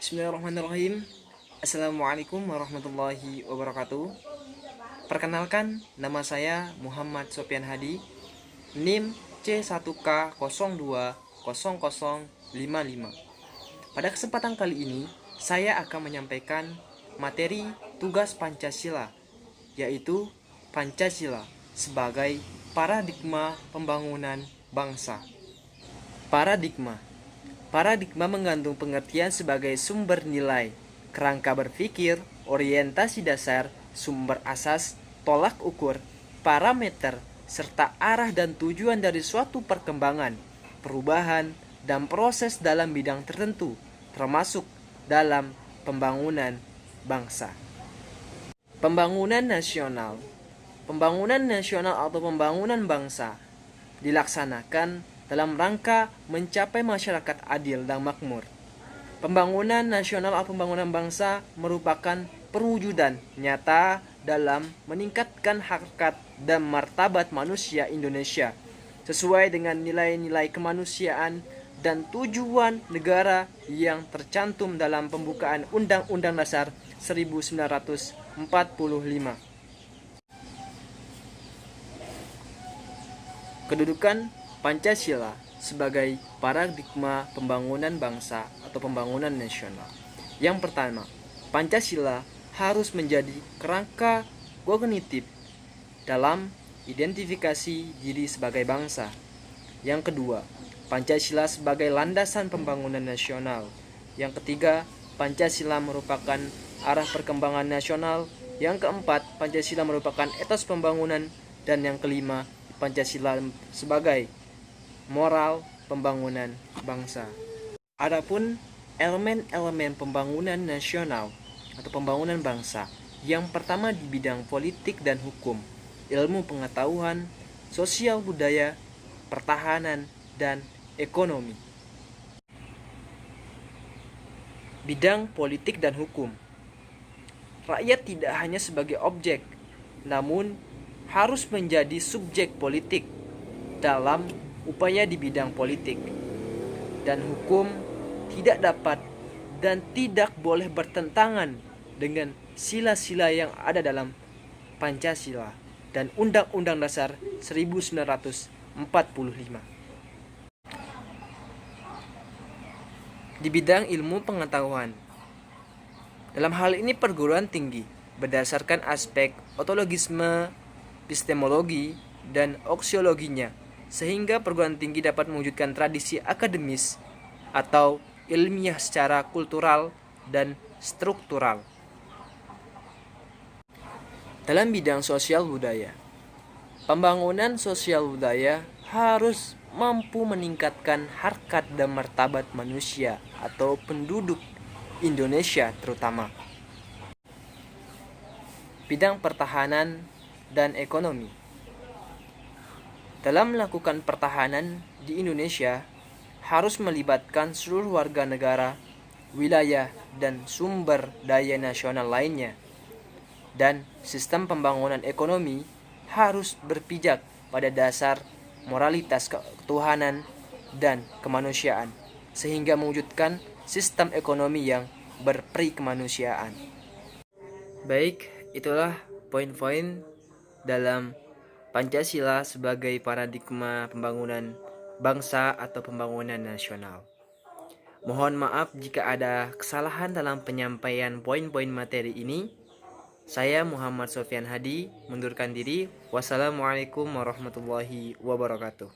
Bismillahirrahmanirrahim. Assalamualaikum warahmatullahi wabarakatuh. Perkenalkan, nama saya Muhammad Sofyan Hadi, NIM C1K020055. Pada kesempatan kali ini, saya akan menyampaikan materi tugas Pancasila, yaitu Pancasila sebagai paradigma pembangunan bangsa. Paradigma mengandung pengertian sebagai sumber nilai, kerangka berpikir, orientasi dasar, sumber asas, tolak ukur, parameter, serta arah dan tujuan dari suatu perkembangan, perubahan, dan proses dalam bidang tertentu, termasuk dalam pembangunan bangsa. Pembangunan nasional atau pembangunan bangsa dilaksanakan dalam rangka mencapai masyarakat adil dan makmur. Pembangunan nasional atau pembangunan bangsa merupakan perwujudan nyata dalam meningkatkan harkat dan martabat manusia Indonesia sesuai dengan nilai-nilai kemanusiaan dan tujuan negara yang tercantum dalam pembukaan Undang-Undang Dasar 1945. Kedudukan Pancasila sebagai paradigma pembangunan bangsa atau pembangunan nasional. Yang pertama, Pancasila harus menjadi kerangka kognitif dalam identifikasi diri sebagai bangsa. Yang kedua, Pancasila sebagai landasan pembangunan nasional. Yang ketiga, Pancasila merupakan arah perkembangan nasional. Yang keempat, Pancasila merupakan etos pembangunan. Dan yang kelima, Pancasila sebagai moral pembangunan bangsa. Adapun elemen-elemen pembangunan nasional atau pembangunan bangsa, yang pertama di bidang politik dan hukum, ilmu pengetahuan, sosial budaya, pertahanan, dan ekonomi. Bidang politik dan hukum. Rakyat tidak hanya sebagai objek, namun harus menjadi subjek politik dalam upaya di bidang politik, dan hukum tidak dapat dan tidak boleh bertentangan dengan sila-sila yang ada dalam Pancasila dan Undang-Undang Dasar 1945. Di bidang ilmu pengetahuan, dalam hal ini perguruan tinggi berdasarkan aspek ontologisme, epistemologi, dan aksiologinya, sehingga perguruan tinggi dapat mewujudkan tradisi akademis atau ilmiah secara kultural dan struktural. Dalam bidang sosial budaya, pembangunan sosial budaya harus mampu meningkatkan harkat dan martabat manusia atau penduduk Indonesia terutama. Bidang pertahanan dan ekonomi. Dalam melakukan pertahanan di Indonesia harus melibatkan seluruh warga negara, wilayah, dan sumber daya nasional lainnya. Dan sistem pembangunan ekonomi harus berpijak pada dasar moralitas ketuhanan dan kemanusiaan, sehingga mewujudkan sistem ekonomi yang berperi kemanusiaan. Baik, itulah poin-poin dalam Pancasila sebagai paradigma pembangunan bangsa atau pembangunan nasional. Mohon maaf jika ada kesalahan dalam penyampaian poin-poin materi ini. Saya Muhammad Sofyan Hadi mundurkan diri. Wassalamualaikum warahmatullahi wabarakatuh.